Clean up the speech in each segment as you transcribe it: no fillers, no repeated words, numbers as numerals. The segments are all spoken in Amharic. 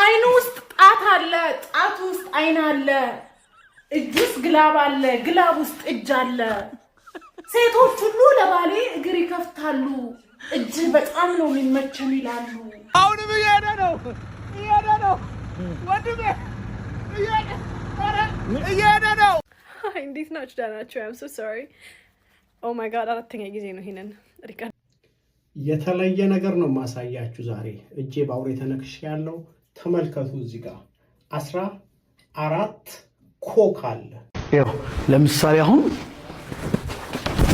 አይኑ ውስጥ ጣት አለ፣ ጣት ውስጥ አይን አለ፣ እጅ ውስጥ ግላብ አለ፣ ግላብ ውስጥ እጅ አለ። ሴቶች ሁሉ ለባሌ እግር ይከፍታሉ፣ እጅ በጣም ነው የሚመቸን ይላሉ። አሁንም እየሄደ ነው ወንድሜ፣ እየሄደ ነው። እንዴት ናችሁ? ደህና ናችሁ? I'm so sorry. Oh my god አራተኛ ጊዜ ነው ይሄንን ሪከርድ። የተለየ ነገር ነው ማሳያችሁ ዛሬ። እጄ ባውሬ ተነክሽ ያለው ተመልከቱ። እዚህ ጋር 14 ኮክ አለ። ያው ለምሳሌ አሁን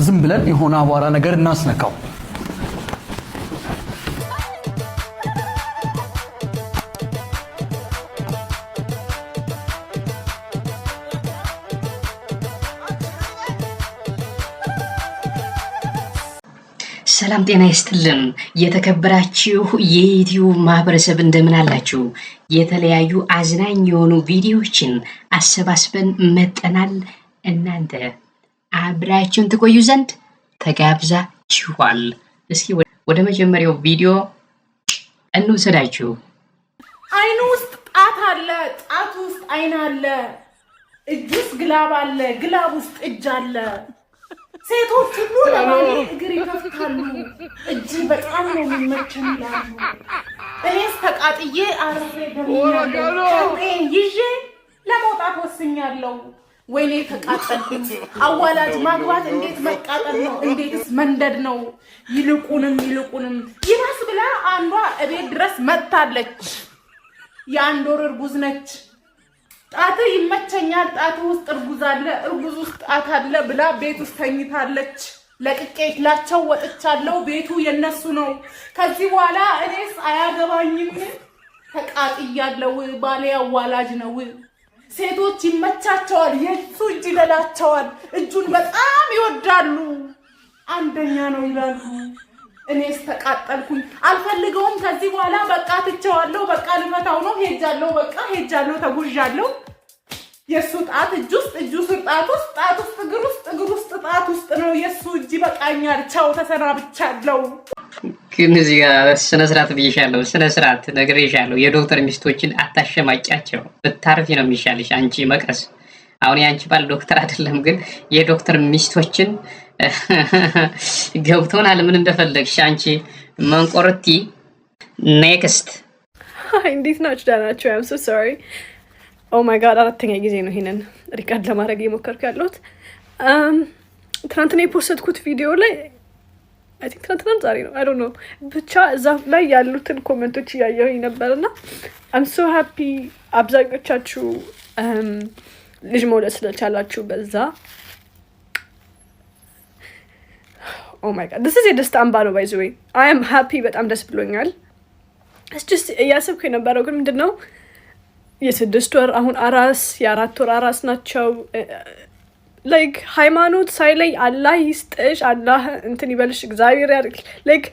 ዝም ብለን የሆነ አቧራ ነገር እናስነካው። ሰላም ጤና ይስጥልን። የተከበራችሁ የዩቲዩብ ማህበረሰብ እንደምን አላችሁ? የተለያዩ አዝናኝ የሆኑ ቪዲዮዎችን አሰባስበን መጠናል። እናንተ አብራችሁን ትቆዩ ዘንድ ተጋብዛችኋል። እስኪ ወደ መጀመሪያው ቪዲዮ እንውሰዳችሁ። አይኑ ውስጥ ጣት አለ፣ ጣት ውስጥ አይን አለ፣ እጅ ውስጥ ግላብ አለ፣ ግላብ ውስጥ እጅ አለ። ሴቶች ሁሉ ለባሌ እግር ይከፍታሉ፣ እጅ በጣም ነው የሚመቸን ይላሉ። እኔስ ተቃጥዬ አርፌ ደምኛለሁ፣ ይዤ ለመውጣት ወስኛለሁ። ወይኔ ተቃጠልኩኝ። አዋላጅ ማግባት እንዴት መቃጠል ነው? እንዴትስ መንደድ ነው? ይልቁንም ይባስ ብላ አንዷ እቤት ድረስ መጥታለች። የአንድ ወር እርጉዝ ነች። ጣት ይመቸኛል፣ ጣት ውስጥ እርጉዝ አለ፣ እርጉዝ ውስጥ ጣት አለ ብላ ቤት ውስጥ ተኝታለች። ለቅቄላቸው ወጥቻለሁ፣ ቤቱ የነሱ ነው። ከዚህ በኋላ እኔስ አያገባኝም። ተቃጥያለሁ፣ ባሌ አዋላጅ ነው። ሴቶች ይመቻቸዋል፣ የሱ እጅ ይደላቸዋል፣ እጁን በጣም ይወዳሉ፣ አንደኛ ነው ይላሉ። እኔስ ተቃጠልኩኝ፣ አልፈልገውም። ከዚህ በኋላ በቃ ትቼዋለሁ፣ በቃ ልፈታው ነው። ሄጃለሁ፣ ተጉዣለሁ። የሱ ጣት እጅ ውስጥ፣ እጁ ስር ጣት ውስጥ፣ ጣት ውስጥ እግር ውስጥ፣ እግር ውስጥ ጣት ውስጥ ነው። የሱ እጅ በቃኛል። ቻው፣ ተሰናብቻለሁ። ግን እዚህ ጋር ስነ ስርዓት ብዬሻለሁ፣ ስነ ስርዓት ነግሬሻለሁ። የዶክተር ሚስቶችን አታሸማቂያቸው፣ ብታርፊ ነው የሚሻልሽ አንቺ መቀስ። አሁን የአንቺ ባል ዶክተር አይደለም፣ ግን የዶክተር ሚስቶችን ገብቶናል ምን እንደፈለግሽ አንቺ መንቆርቲ። ኔክስት እንዴት ናችሁ? ደህና ናችሁ? I'm so sorry. Oh my god አራተኛ ጊዜ ነው ይሄንን ሪከርድ ለማድረግ እየሞከርኩ ያለሁት። ትናንትና የፖስትኩት ቪዲዮ ላይ I think ትናንትና ዛሬ ነው I don't know ብቻ እዛ ላይ ያሉትን ኮሜንቶች እያየሁኝ ነበርና I'm so happy አብዛኞቻችሁ ልጅ መውለድ ስለቻላችሁ በዛ Oh my god this is የደስታ አምባ ነው by the way. I am happy በጣም ደስ ብሎኛል። It's just እያሰብኩ የነበረው ግን ምንድነው የ6 ወር አሁን አራስ የ4 ወር አራስ ናቸው። like ሃይማኖት ሳይለይ አላህ ይስጥሽ፣ አላህ እንትን ይበልሽ፣ እግዚአብሔር ያርክ። like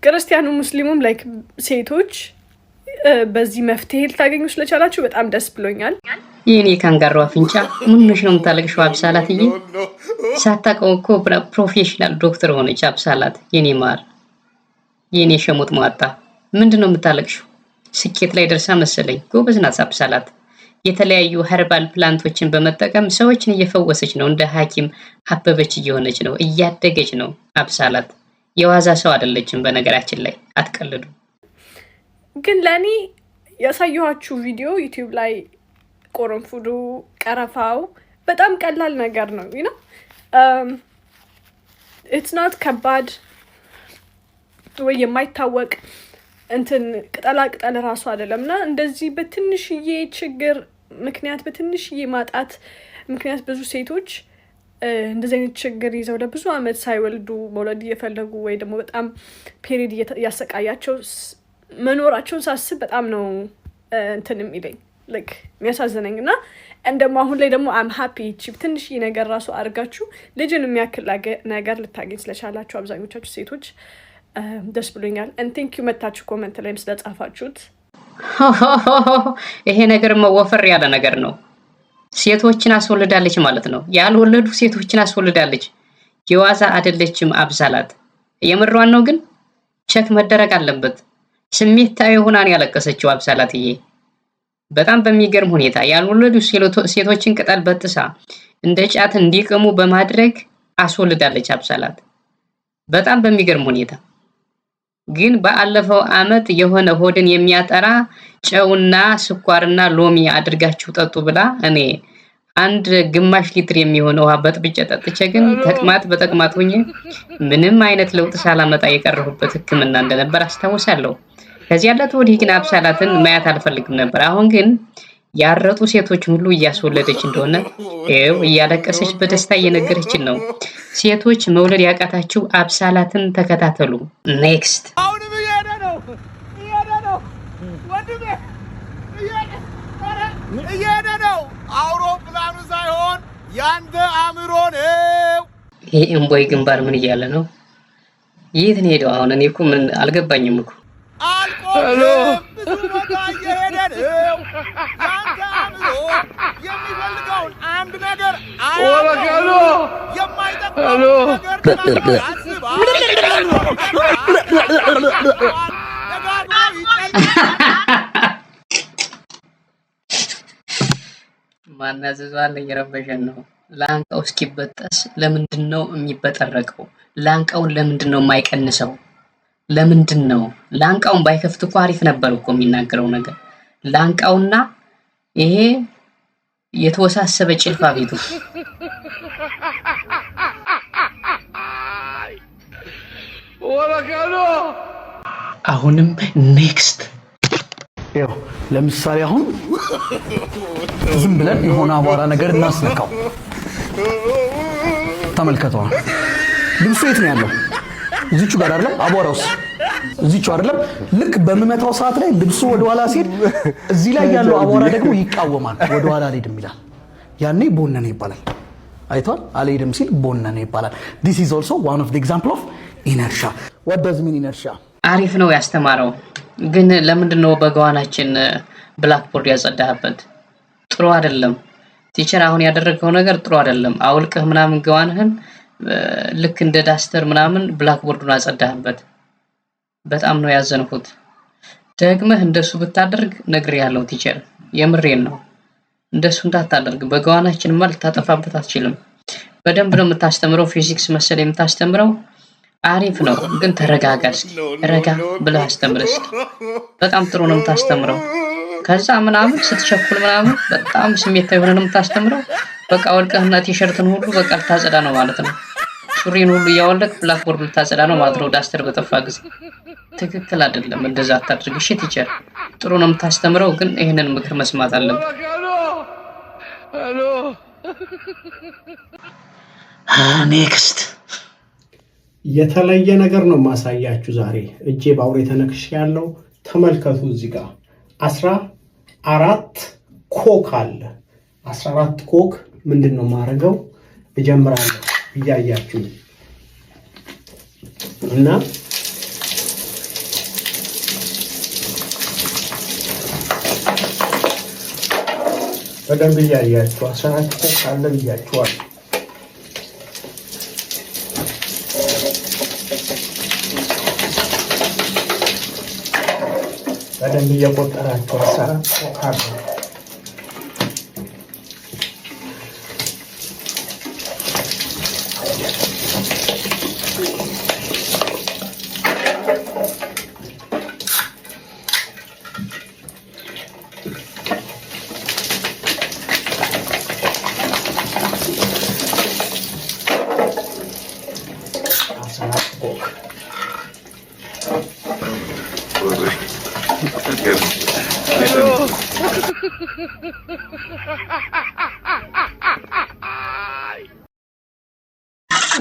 ክርስቲያኑ ሙስሊሙም like ሴቶች በዚህ መፍትሄ ልታገኙ ስለቻላችሁ በጣም ደስ ብሎኛል። የኔ ካንጋሮ አፍንጫ ምንሽ ነው የምታለቅሽው? አብሳላትዬ ሳታውቀው እኮ ፕሮፌሽናል ዶክተር ሆነች አብሳላት። የኔ ማር፣ የኔ ሸሞጥ ማጣ ምንድነው የምታለቅሽው? ስኬት ላይ ደርሳ መሰለኝ። ጎበዝ ናት አብሳላት። የተለያዩ ኸርባል ፕላንቶችን በመጠቀም ሰዎችን እየፈወሰች ነው። እንደ ሐኪም አበበች እየሆነች ነው፣ እያደገች ነው አብሳላት። የዋዛ ሰው አይደለችም በነገራችን ላይ አትቀልዱ። ግን ለኔ ያሳየኋችሁ ቪዲዮ ዩቲዩብ ላይ ቆረንፉዱ ቀረፋው በጣም ቀላል ነገር ነው you know it's not ከባድ ወይ የማይታወቅ እንትን ቅጠላ ራሱ አይደለምና እንደዚህ በትንሽዬ ችግር ምክንያት በትንሽዬ ማጣት ምክንያት ብዙ ሴቶች እንደዚህ አይነት ችግር ይዘው ለብዙ አመት ሳይወልዱ መውለድ እየፈለጉ ወይ ደግሞ በጣም ፔሪድ ያሰቃያቸው መኖራቸውን ሳስብ በጣም ነው እንትን የሚለኝ like የሚያሳዝነኝና እንደማ አሁን ላይ ደግሞ I'm happy ቺፕ ትንሽዬ ነገር ራሱ አድርጋችሁ ልጅን የሚያክል ነገር ልታገኝ ስለቻላችሁ አብዛኞቻችሁ ሴቶች ደስ ብሎኛል። and thank you መታችሁ ኮሜንት ላይም ስለጻፋችሁት። ይሄ ነገር መወፈር ያለ ነገር ነው። ሴቶችን አስወልዳለች ማለት ነው። ያልወለዱ ሴቶችን አስወልዳለች። የዋዛ አይደለችም አብሳላት። የምሯን ነው ግን ቼክ መደረግ አለበት። ስሜታዊ ሆና ነው ያለቀሰችው አብሳላትዬ። በጣም በሚገርም ሁኔታ ያልወለዱ ሴቶችን ቅጠል በጥሳ እንደ ጫት እንዲቅሙ በማድረግ አስወልዳለች አብሳላት። በጣም በሚገርም ሁኔታ ግን በአለፈው አመት የሆነ ሆድን የሚያጠራ ጨውና ስኳርና ሎሚ አድርጋችሁ ጠጡ ብላ እኔ አንድ ግማሽ ሊትር የሚሆን ውሃ በጥብጬ ጠጥቼ ግን ተቅማጥ በተቅማጥ ሆኜ ምንም አይነት ለውጥ ሳላመጣ የቀረሁበት ሕክምና እንደነበር አስታውሳለሁ። ከዚህ ያለት ወዲህ ግን አብሳላትን ማየት አልፈልግም ነበር። አሁን ግን ያረጡ ሴቶች ሁሉ እያስወለደች እንደሆነ ይኸው እያለቀሰች በደስታ እየነገረችን ነው። ሴቶች መውለድ ያቃታችሁ አብሳላትን ተከታተሉ። ኔክስት አሁንም እየሄደ ነው ወንድሜ፣ እየሄደ ነው። አውሮፕላኑ ሳይሆን ያንተ አእምሮ ነው። ይሄ እምቦይ ግንባር ምን እያለ ነው? የት ነው ሄደው? አሁን እኔ እኮ ምን አልገባኝም እኮ። አልቆም ብዙ ቦታ እየሄደ ነው። ያንተ አእምሮ የሚፈልገውን አንድ ነገር አያውቅም። የማይጠቅመው ነገር ደጋግሞ ያስባል። ማናዘዟን እየረበሸን ነው። ላንቃው እስኪበጠስ ለምንድን ነው የሚበጠረቀው? ላንቃውን ለምንድን ነው የማይቀንሰው? ለምንድን ነው? ላንቃውን ባይከፍት እኮ አሪፍ ነበር እኮ የሚናገረው ነገር። ላንቃውና ይሄ የተወሳሰበ ጭልፋ ቤቱ አሁንም ኔክስት ይኸው ለምሳሌ አሁን ዝም ብለን የሆነ አቧራ ነገር እናስነካው። ተመልከተው። ልብሱ የት ነው ያለው? እዚቹ ጋር አይደለም? አቧራውስ እዚቹ አይደለም? ልክ በመመታው ሰዓት ላይ ልብሱ ወደ ኋላ ሲሄድ እዚህ ላይ ያለው አቧራ ደግሞ ይቃወማል፣ ወደ ኋላ አልሄድም ይላል። ያኔ ቦነነ ይባላል። አይቷል? አልሄድም ሲል ቦነነ ይባላል። this is also one of the example of inertia. what does mean inertia? አሪፍ ነው ያስተማረው። ግን ለምንድን ነው በገዋናችን ብላክቦርድ ያጸዳህበት? ጥሩ አይደለም ቲቸር። አሁን ያደረገው ነገር ጥሩ አይደለም። አውልቀህ ምናምን ገዋንህን ልክ እንደ ዳስተር ምናምን ብላክቦርዱን አጸዳህበት። በጣም ነው ያዘንኩት። ደግመህ እንደሱ ብታደርግ ነግሬሃለሁ ቲቸር፣ የምሬን ነው። እንደሱ እንዳታደርግ። በገዋናችን ማለት ታጠፋበት አትችልም። በደንብ ነው የምታስተምረው። ፊዚክስ መሰለ የምታስተምረው። አሪፍ ነው ግን ተረጋጋ እስኪ። ረጋ ብለህ አስተምር እስኪ። በጣም ጥሩ ነው የምታስተምረው። ከዛ ምናምን ስትቸኩል ምናምን በጣም ስሜታዊ ሆነ ነው የምታስተምረው። በቃ ወልቀህና ቲሸርትን ሁሉ በቃ ልታጸዳ ነው ማለት ነው። ሱሪን ሁሉ እያወለቅ ብላክቦርድ ልታጸዳ ነው ማለት ነው። ዳስተር በጠፋ ጊዜ ትክክል አይደለም። እንደዛ አታድርግ እሺ ቲቸር። ጥሩ ነው የምታስተምረው ግን ይሄንን ምክር መስማት አለብህ። ኔክስት የተለየ ነገር ነው ማሳያችሁ ዛሬ። እጄ ባውሬ ተነክሽ ያለው ተመልከቱ። እዚህ ጋር 14 ኮክ አለ። 14 ኮክ ምንድነው ማረገው? እጀምራለሁ እያያችሁ እና በደንብ እያያችሁ 14 ኮክ አለ ብያችኋል። በደንብ እየቆጠራችሁ 14 ኮክ አለ።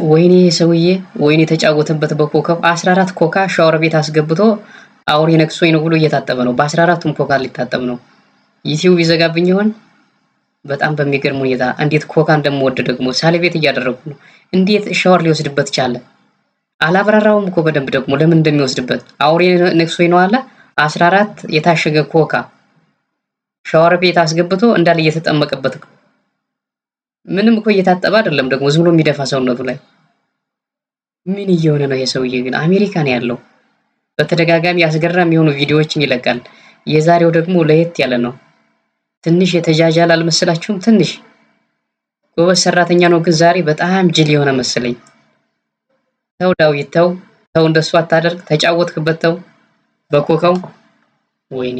ወይኔ ሰውዬ ወይኔ ተጫወተበት በኮካ 14 ኮካ ሻወር ቤት አስገብቶ አውሬ ነክሶኝ ነው ብሎ እየታጠበ ነው። በ14ቱም ኮካ ሊታጠብ ነው። ዩቲዩብ ይዘጋብኝ ይሆን? በጣም በሚገርም ሁኔታ እንዴት ኮካ እንደምወድ ደግሞ ሳለ ቤት እያደረጉ ነው። እንዴት ሻወር ሊወስድበት ቻለ? አላብራራውም እኮ በደንብ ደግሞ ለምን እንደሚወስድበት። አውሬ ነክሶኝ ነው አለ 14 የታሸገ ኮካ ሻወር ቤት አስገብቶ እንዳለ እየተጠመቀበት ነው። ምንም እኮ እየታጠበ አይደለም ደግሞ ዝም ብሎ የሚደፋ ሰውነቱ ላይ። ምን እየሆነ ነው ይሄ ሰውዬ ግን? አሜሪካ ነው ያለው። በተደጋጋሚ አስገራሚ የሆኑ ቪዲዮዎችን ይለቃል። የዛሬው ደግሞ ለየት ያለ ነው። ትንሽ የተጃጃለ አልመሰላችሁም? ትንሽ ጎበዝ ሰራተኛ ነው፣ ግን ዛሬ በጣም ጅል የሆነ መሰለኝ። ተው ዳዊት ተው፣ እንደሱ አታደርግ። ተጫወትክበት። ተው በኮከው ወይኔ